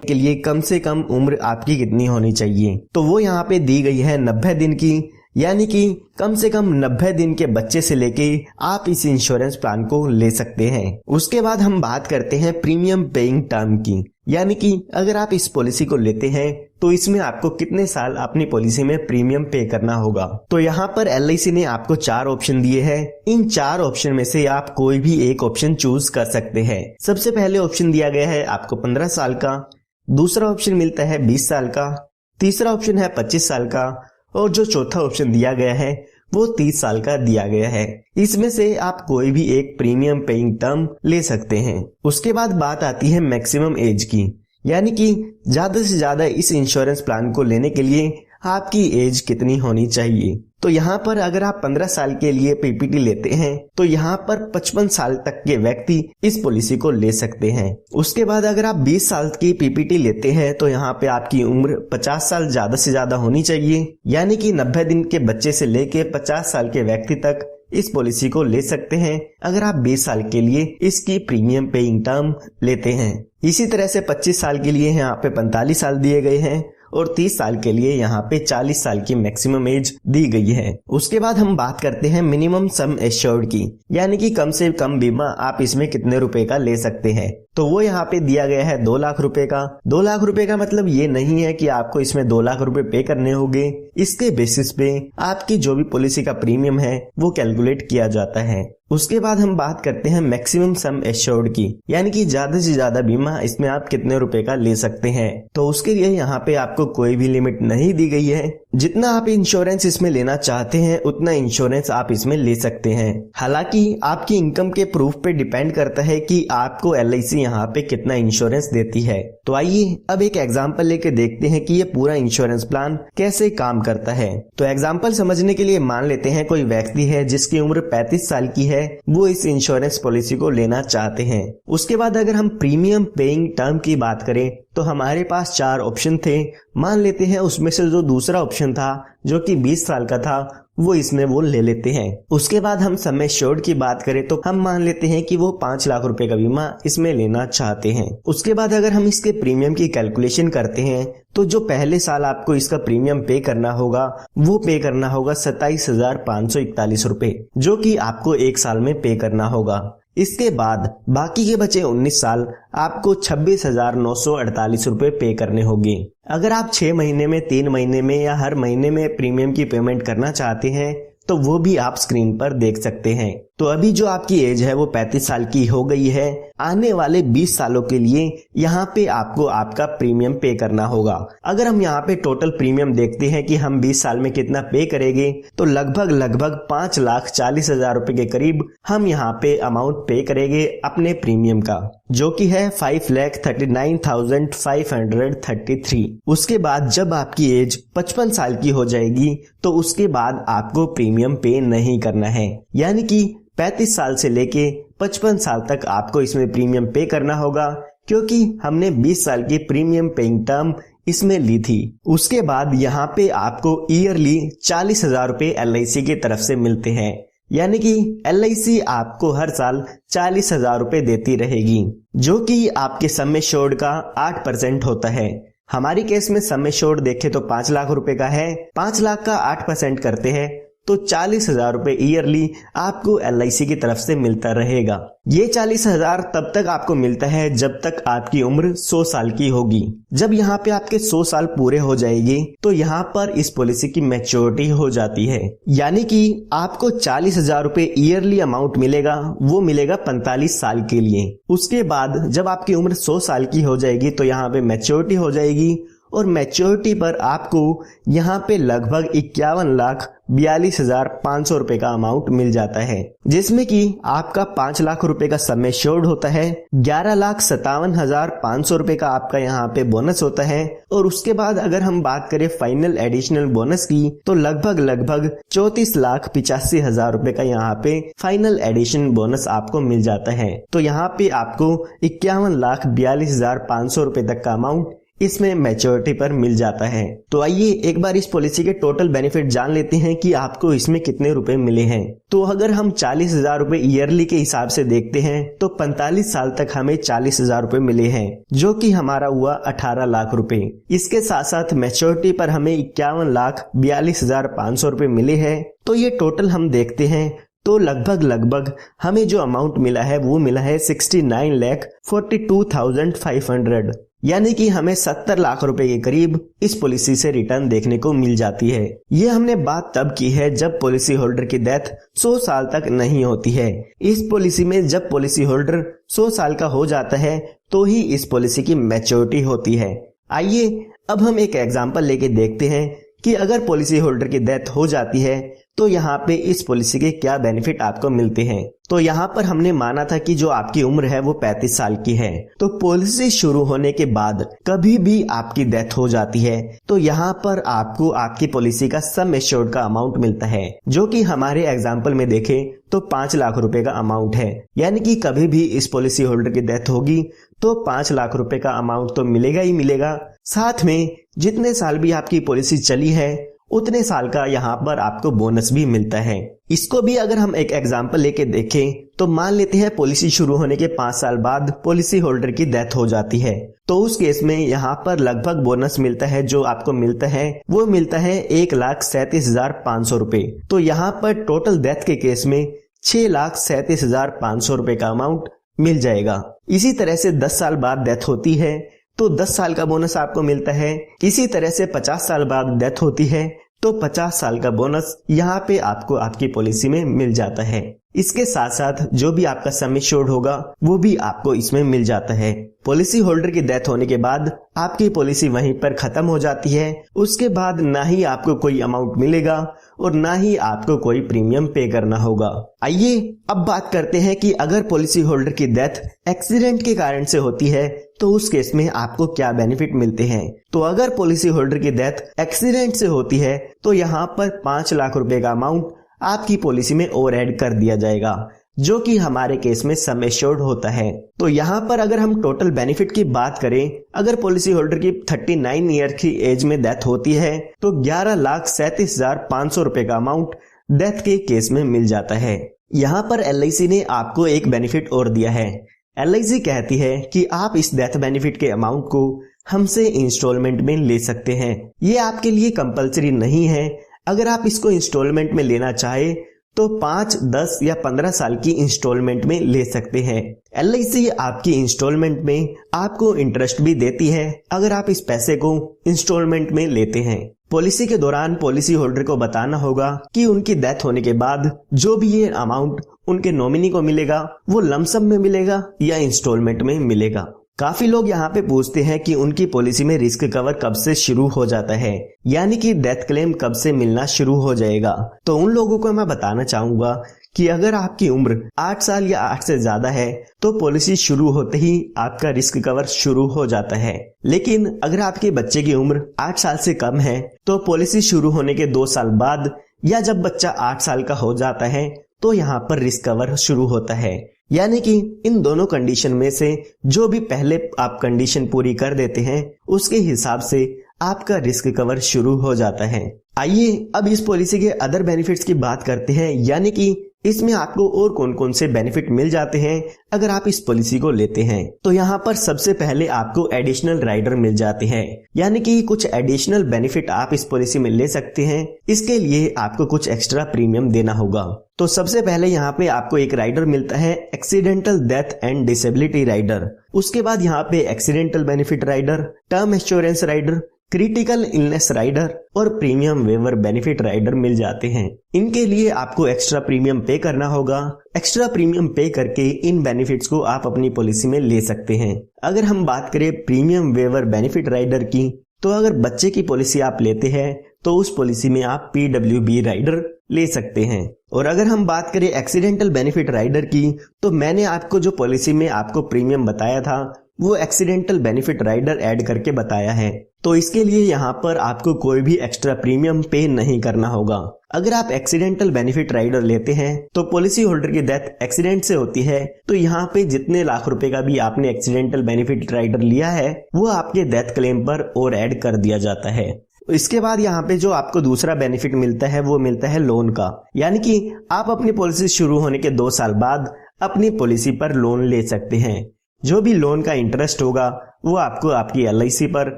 के लिए कम से कम उम्र आपकी कितनी होनी चाहिए। तो वो यहाँ पे दी गई है 90 दिन की, यानी कि कम से कम 90 दिन के बच्चे से लेके आप इस इंश्योरेंस प्लान को ले सकते हैं। उसके बाद हम बात करते हैं प्रीमियम पेइंग टर्म की, यानी कि अगर आप इस पॉलिसी को लेते हैं तो इसमें आपको कितने साल अपनी पॉलिसी में प्रीमियम पे करना होगा। तो यहाँ पर LIC ने आपको 4 ऑप्शन दिए हैं। इन 4 ऑप्शन में से आप कोई भी एक ऑप्शन चूज कर सकते हैं। सबसे पहले ऑप्शन दिया गया है आपको 15 साल का, दूसरा ऑप्शन मिलता है 20 साल का, तीसरा ऑप्शन है 25 साल का, और जो चौथा ऑप्शन दिया गया है वो 30 साल का दिया गया है। इसमें से आप कोई भी एक प्रीमियम पेइंग टर्म ले सकते हैं। उसके बाद बात आती है मैक्सिमम एज की, यानी कि ज्यादा से ज्यादा इस इंश्योरेंस प्लान को लेने के लिए आपकी एज कितनी होनी चाहिए। तो यहाँ पर अगर आप 15 साल के लिए PPT लेते हैं तो यहाँ पर 55 साल तक के व्यक्ति इस पॉलिसी को ले सकते हैं। उसके बाद अगर आप 20 साल की PPT लेते हैं तो यहाँ पे आपकी उम्र 50 साल ज्यादा से ज्यादा होनी चाहिए, यानी कि 90 दिन के बच्चे से लेके 50 साल के व्यक्ति तक इस पॉलिसी को ले सकते हैं अगर आप 20 साल के लिए इसकी प्रीमियम पेइंग टर्म लेते हैं। इसी तरह से 25 साल के लिए यहाँ पे 45 साल दिए गए हैं और 30 साल के लिए यहाँ पे 40 साल की मैक्सिमम एज दी गई है। उसके बाद हम बात करते हैं मिनिमम सम एश्योर्ड की, यानी कि कम से कम बीमा आप इसमें कितने रुपए का ले सकते हैं। तो वो यहाँ पे दिया गया है 2 लाख रुपए का। 2 लाख रुपए का मतलब ये नहीं है कि आपको इसमें 2 लाख रुपए पे करने होंगे। इसके बेसिस पे आपकी जो भी पॉलिसी का प्रीमियम है वो कैलकुलेट किया जाता है। उसके बाद हम बात करते हैं मैक्सिमम सम एश्योर्ड की, यानी कि ज्यादा से ज्यादा बीमा इसमें आप कितने रुपए का ले सकते हैं। तो उसके लिए यहाँ पे आपको कोई भी लिमिट नहीं दी गई है। जितना आप इंश्योरेंस इसमें लेना चाहते हैं उतना इंश्योरेंस आप इसमें ले सकते हैं। हालांकि आपकी इनकम के प्रूफ पे डिपेंड करता है कि आपको LIC यहाँ पे कितना इंश्योरेंस देती है। तो आइए अब एक एग्जांपल लेके देखते हैं कि ये पूरा इंश्योरेंस प्लान कैसे काम करता है। तो एग्जांपल समझने के लिए मान लेते हैं कोई व्यक्ति है जिसकी उम्र 35 साल की है, वो इस इंश्योरेंस पॉलिसी को लेना चाहते हैं। उसके बाद अगर हम प्रीमियम पेइंग टर्म की बात करें तो हमारे पास 4 ऑप्शन थे। मान लेते हैं उसमें से जो दूसरा ऑप्शन था जो कि 20 साल का था वो इसमें वो ले लेते हैं। उसके बाद हम सम एश्योर्ड की बात करें तो हम मान लेते हैं कि वो 5 लाख रुपए का बीमा इसमें लेना चाहते हैं। उसके बाद अगर हम इसके प्रीमियम की कैलकुलेशन करते हैं तो जो पहले साल आपको इसका प्रीमियम पे करना होगा वो पे करना होगा 27,541 रुपए, जो कि आपको 1 साल में पे करना होगा। इसके बाद बाकी के बचे 19 साल आपको 26,948 रुपए पे करने होंगे। अगर आप 6 महीने में, 3 महीने में या हर महीने में प्रीमियम की पेमेंट करना चाहते हैं तो वो भी आप स्क्रीन पर देख सकते हैं। तो अभी जो आपकी एज है वो 35 साल की हो गई है। आने वाले 20 सालों के लिए यहाँ पे आपको आपका प्रीमियम पे करना होगा। अगर हम यहाँ पे टोटल प्रीमियम देखते हैं कि हम 20 साल में कितना पे करेंगे तो लगभग 5,40,000 रुपए के करीब हम यहाँ पे अमाउंट पे करेंगे अपने प्रीमियम का, जो कि है 5,39,533। उसके बाद जब आपकी एज 55 साल की हो जाएगी तो उसके बाद आपको प्रीमियम पे नहीं करना है, यानी कि 35 साल से लेके 55 साल तक आपको इसमें प्रीमियम पे करना होगा, क्योंकि हमने 20 साल की प्रीमियम पेइंग टर्म इसमें ली थी। उसके बाद यहाँ पे आपको ईयरली 40,000 रुपए LIC की तरफ से मिलते हैं, यानी कि LIC आपको हर साल 40,000 रुपए देती रहेगी, जो कि आपके सम एश्योर्ड का 8% होता है। हमारी केस में सम एश्योर्ड देखे तो 5 लाख रुपए का है। 5 लाख का 8% करते हैं तो 40,000 रुपए ईयरली आपको LIC की तरफ से मिलता रहेगा। ये 40,000 तब तक आपको मिलता है जब तक आपकी उम्र 100 साल की होगी। जब यहाँ पे आपके 100 साल पूरे हो जाएंगे तो यहाँ पर इस पॉलिसी की मैच्योरिटी हो जाती है, यानी कि आपको 40,000 रुपए ईयरली अमाउंट मिलेगा, वो मिलेगा 45 साल के लिए। उसके बाद जब आपकी उम्र 100 साल की हो जाएगी तो यहाँ पे मैच्योरिटी हो जाएगी और मैच्योरिटी पर आपको यहाँ पे लगभग 51,42,500 रुपए का अमाउंट मिल जाता है, जिसमें कि आपका 5 लाख रुपए का सम एश्योर्ड होता है, 11,57,500 रुपए का आपका यहाँ पे बोनस होता है, और उसके बाद अगर हम बात करें फाइनल एडिशनल बोनस की तो लगभग 34,85,000 रुपए का यहाँ पे फाइनल एडिशन बोनस आपको मिल जाता है। तो यहाँ पे आपको 51,42,500 रुपए तक का अमाउंट इसमें मैच्योरिटी पर मिल जाता है। तो आइए एक बार इस पॉलिसी के टोटल बेनिफिट जान लेते हैं कि आपको इसमें कितने रुपए मिले हैं। तो अगर हम 40,000 रुपए ईयरली के हिसाब से देखते हैं तो 45 साल तक हमें 40,000 रुपए मिले हैं, जो कि हमारा हुआ 18 लाख रुपए। इसके साथ साथ मैच्योरिटी पर हमें 51,42,500 रुपए मिले हैं। तो ये टोटल हम देखते हैं तो लगभग हमें जो अमाउंट मिला है वो मिला है 69,42,500, यानी कि हमें 70 लाख रुपए के करीब इस पॉलिसी से रिटर्न देखने को मिल जाती है। ये हमने बात तब की है जब पॉलिसी होल्डर की डेथ 100 साल तक नहीं होती है। इस पॉलिसी में जब पॉलिसी होल्डर 100 साल का हो जाता है तो ही इस पॉलिसी की मैच्योरिटी होती है। आइए अब हम एक एग्जांपल लेके देखते हैं कि अगर पॉलिसी होल्डर की डेथ हो जाती है तो यहाँ पे इस पॉलिसी के क्या बेनिफिट आपको मिलते हैं। तो यहाँ पर हमने माना था कि जो आपकी उम्र है वो 35 साल की है। तो पॉलिसी शुरू होने के बाद कभी भी आपकी डेथ हो जाती है तो यहाँ पर आपको आपकी पॉलिसी का सम एश्योर्ड का अमाउंट मिलता है, जो कि हमारे एग्जाम्पल में देखें तो 5 लाख रुपए का अमाउंट है। यानी कि कभी भी इस पॉलिसी होल्डर की डेथ होगी तो 5 लाख रुपए का अमाउंट तो मिलेगा ही मिलेगा। साथ में जितने साल भी आपकी पॉलिसी चली है उतने साल का यहाँ पर आपको बोनस भी मिलता है। इसको भी अगर हम एक एग्जांपल लेके देखें तो मान लेते हैं पॉलिसी शुरू होने के 5 साल बाद पॉलिसी होल्डर की डेथ हो जाती है। तो उस केस में यहाँ पर लगभग बोनस मिलता है, जो आपको मिलता है वो मिलता है 1,37,500 रुपए। तो यहाँ पर टोटल डेथ के केस में 6,37,500 रुपए का अमाउंट मिल जाएगा। इसी तरह से 10 साल बाद डेथ होती है तो 10 साल का बोनस आपको मिलता है। इसी तरह से 50 साल बाद डेथ होती है तो 50 साल का बोनस यहाँ पे आपको आपकी पॉलिसी में मिल जाता है। इसके साथ साथ जो भी आपका सम एश्योर्ड होगा वो भी आपको इसमें मिल जाता है। पॉलिसी होल्डर की डेथ होने के बाद आपकी पॉलिसी वहीं पर खत्म हो जाती है। उसके बाद ना ही आपको कोई अमाउंट मिलेगा और ना ही आपको कोई प्रीमियम पे करना होगा। आइए अब बात करते हैं कि अगर पॉलिसी होल्डर की डेथ एक्सीडेंट के कारण से होती है तो उस केस में आपको क्या बेनिफिट मिलते हैं। तो अगर पॉलिसी होल्डर की डेथ एक्सीडेंट से होती है तो यहाँ पर 5 लाख रुपए का अमाउंट आपकी पॉलिसी में और ऐड कर दिया जाएगा, जो कि हमारे केस में सम एश्योर्ड होता है। तो यहाँ पर अगर हम टोटल बेनिफिट की बात करें, अगर पॉलिसी होल्डर की 39 ईयर की एज में डेथ होती है तो 11,37,500 रुपए का अमाउंट डेथ के केस में मिल जाता है। यहाँ पर LIC ने आपको एक बेनिफिट और दिया है। LIC कहती है कि आप इस डेथ बेनिफिट के अमाउंट को हमसे इंस्टॉलमेंट में ले सकते हैं। ये आपके लिए कंपलसरी नहीं है। अगर आप इसको इंस्टॉलमेंट में लेना चाहे तो 5, 10 या 15 साल की इंस्टॉलमेंट में ले सकते हैं। LIC आपकी इंस्टॉलमेंट में आपको इंटरेस्ट भी देती है अगर आप इस पैसे को इंस्टॉलमेंट में लेते हैं। पॉलिसी के दौरान पॉलिसी होल्डर को बताना होगा कि उनकी डेथ होने के बाद जो भी ये अमाउंट उनके नॉमिनी को मिलेगा वो लमसम में मिलेगा या इंस्टॉलमेंट में मिलेगा। काफी लोग यहाँ पे पूछते हैं कि उनकी पॉलिसी में रिस्क कवर कब से शुरू हो जाता है, यानी कि डेथ क्लेम कब से मिलना शुरू हो जाएगा। तो उन लोगों को मैं बताना चाहूंगा कि अगर आपकी उम्र 8 साल या 8 से ज्यादा है तो पॉलिसी शुरू होते ही आपका रिस्क कवर शुरू हो जाता है। लेकिन अगर आपके बच्चे की उम्र 8 साल से कम है तो पॉलिसी शुरू होने के 2 साल बाद या जब बच्चा 8 साल का हो जाता है तो यहाँ पर रिस्क कवर शुरू होता है। यानी कि इन दोनों कंडीशन में से जो भी पहले आप कंडीशन पूरी कर देते हैं उसके हिसाब से आपका रिस्क कवर शुरू हो जाता है। आइए अब इस पॉलिसी के अदर बेनिफिट्स की बात करते हैं, यानी कि इसमें आपको और कौन कौन से बेनिफिट मिल जाते हैं अगर आप इस पॉलिसी को लेते हैं। तो यहाँ पर सबसे पहले आपको एडिशनल राइडर मिल जाते हैं, यानी कि कुछ एडिशनल बेनिफिट आप इस पॉलिसी में ले सकते हैं। इसके लिए आपको कुछ एक्स्ट्रा प्रीमियम देना होगा। तो सबसे पहले यहाँ पे आपको एक राइडर मिलता है accidental death and disability rider. उसके बाद यहाँ पे accidental benefit rider, term insurance rider, critical illness rider और प्रीमियम वेवर बेनिफिट राइडर मिल जाते हैं। इनके लिए आपको एक्स्ट्रा प्रीमियम पे करना होगा। एक्स्ट्रा प्रीमियम पे करके इन बेनिफिट्स को आप अपनी पॉलिसी में ले सकते हैं। अगर हम बात करें प्रीमियम वेवर बेनिफिट राइडर की, तो अगर बच्चे की पॉलिसी आप लेते हैं तो उस पॉलिसी में आप PWB राइडर ले सकते हैं। और अगर हम बात करें एक्सीडेंटल बेनिफिट राइडर की, तो मैंने आपको जो पॉलिसी में आपको प्रीमियम बताया था वो एक्सीडेंटल बेनिफिट राइडर ऐड करके बताया है। तो इसके लिए यहाँ पर आपको कोई भी एक्स्ट्रा प्रीमियम पे नहीं करना होगा। अगर आप एक्सीडेंटल बेनिफिट राइडर लेते हैं तो पॉलिसी होल्डर की डेथ एक्सीडेंट से होती है तो यहाँ पे जितने लाख रुपए का भी आपने एक्सीडेंटल बेनिफिट राइडर लिया है वो आपके डेथ क्लेम पर और ऐड कर दिया जाता है। इसके बाद यहाँ पे जो आपको दूसरा बेनिफिट मिलता है वो मिलता है लोन का, यानी कि आप अपनी पॉलिसी शुरू होने के 2 साल बाद अपनी पॉलिसी पर लोन ले सकते हैं। जो भी लोन का इंटरेस्ट होगा वो आपको आपकी LIC पर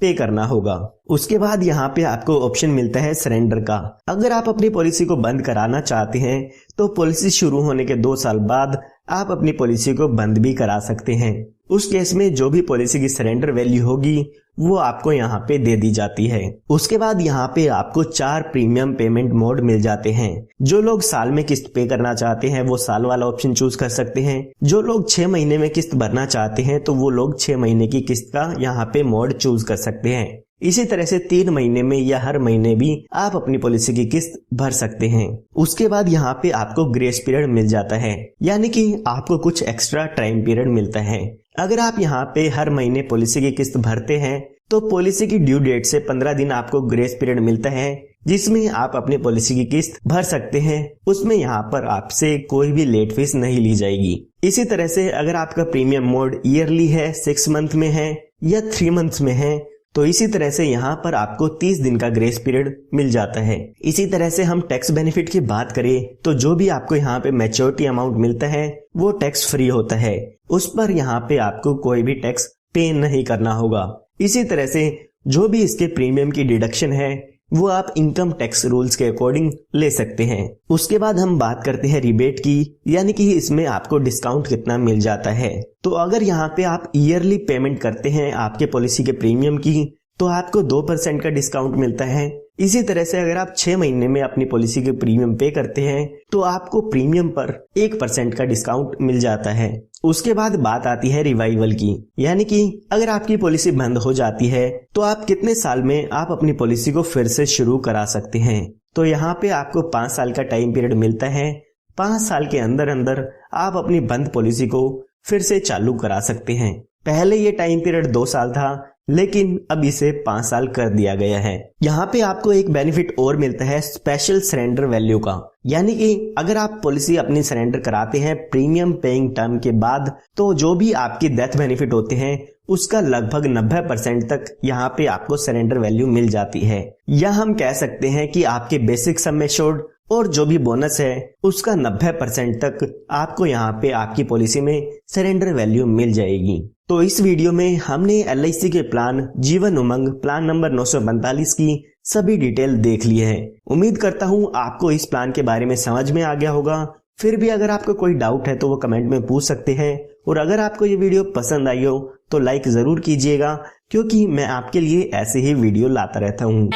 पे करना होगा। उसके बाद यहाँ पे आपको ऑप्शन मिलता है सरेंडर का। अगर आप अपनी पॉलिसी को बंद कराना चाहते हैं तो पॉलिसी शुरू होने के 2 साल बाद आप अपनी पॉलिसी को बंद भी करा सकते हैं। उस केस में जो भी पॉलिसी की सरेंडर वैल्यू होगी वो आपको यहाँ पे दे दी जाती है। उसके बाद यहाँ पे आपको 4 प्रीमियम पेमेंट मोड मिल जाते हैं। जो लोग साल में किस्त पे करना चाहते हैं वो साल वाला ऑप्शन चूज कर सकते हैं। जो लोग 6 महीने में किस्त भरना चाहते हैं तो वो लोग 6 महीने की किस्त का यहाँ पे मोड चूज कर सकते हैं। इसी तरह से 3 महीने में या हर महीने भी आप अपनी पॉलिसी की किस्त भर सकते हैं। उसके बाद यहाँ पे आपको ग्रेस पीरियड मिल जाता है, यानी कि आपको कुछ एक्स्ट्रा टाइम पीरियड मिलता है। अगर आप यहाँ पे हर महीने पॉलिसी की किस्त भरते हैं तो पॉलिसी की ड्यू डेट से 15 दिन आपको ग्रेस पीरियड मिलता है जिसमें आप अपनी पॉलिसी की किस्त भर सकते हैं। उसमें यहाँ पर आपसे कोई भी लेट फीस नहीं ली जाएगी। इसी तरह से अगर आपका प्रीमियम मोड ईयरली है, 6 मंथ में है या 3 मंथ्स में है तो इसी तरह से यहाँ पर आपको 30 दिन का ग्रेस पीरियड मिल जाता है। इसी तरह से हम टैक्स बेनिफिट की बात करें तो जो भी आपको यहाँ पे मैच्योरिटी अमाउंट मिलता है वो टैक्स फ्री होता है। उस पर यहाँ पे आपको कोई भी टैक्स पे नहीं करना होगा। इसी तरह से जो भी इसके प्रीमियम की डिडक्शन है वो आप इनकम टैक्स रूल्स के अकॉर्डिंग ले सकते हैं। उसके बाद हम बात करते हैं रिबेट की, यानी कि इसमें आपको डिस्काउंट कितना मिल जाता है। तो अगर यहाँ पे आप ईयरली पेमेंट करते हैं आपके पॉलिसी के प्रीमियम की तो आपको 2% का डिस्काउंट मिलता है। इसी तरह से अगर आप 6 महीने में अपनी पॉलिसी के प्रीमियम पे करते हैं तो आपको प्रीमियम पर 1% का डिस्काउंट मिल जाता है। उसके बाद बात आती है रिवाइवल की, यानी कि अगर आपकी पॉलिसी बंद हो जाती है तो आप कितने साल में आप अपनी पॉलिसी को फिर से शुरू करा सकते हैं। तो यहाँ पे आपको 5 साल का टाइम पीरियड मिलता है। 5 साल के अंदर अंदर आप अपनी बंद पॉलिसी को फिर से चालू करा सकते हैं। पहले ये टाइम पीरियड 2 साल था लेकिन अब इसे 5 साल कर दिया गया है। यहाँ पे आपको एक बेनिफिट और मिलता है स्पेशल सरेंडर वैल्यू का, यानी कि अगर आप पॉलिसी अपनी सरेंडर कराते हैं प्रीमियम पेइंग टर्म के बाद तो जो भी आपकी डेथ बेनिफिट होते हैं उसका लगभग 90% तक यहाँ पे आपको सरेंडर वैल्यू मिल जाती है। या हम कह सकते हैं कि आपके बेसिक सम एश्योर्ड और जो भी बोनस है उसका 90% तक आपको यहाँ पे आपकी पॉलिसी में सरेंडर वैल्यू मिल जाएगी। तो इस वीडियो में हमने LIC के plan Jeevan Umang plan number 942 की सभी डिटेल देख ली है। उम्मीद करता हूँ आपको इस प्लान के बारे में समझ में आ गया होगा। फिर भी अगर आपको कोई डाउट है तो वो कमेंट में पूछ सकते हैं, और अगर आपको ये वीडियो पसंद आई हो तो लाइक जरूर कीजिएगा क्योंकि मैं आपके लिए ऐसे ही वीडियो लाता रहता हूँ।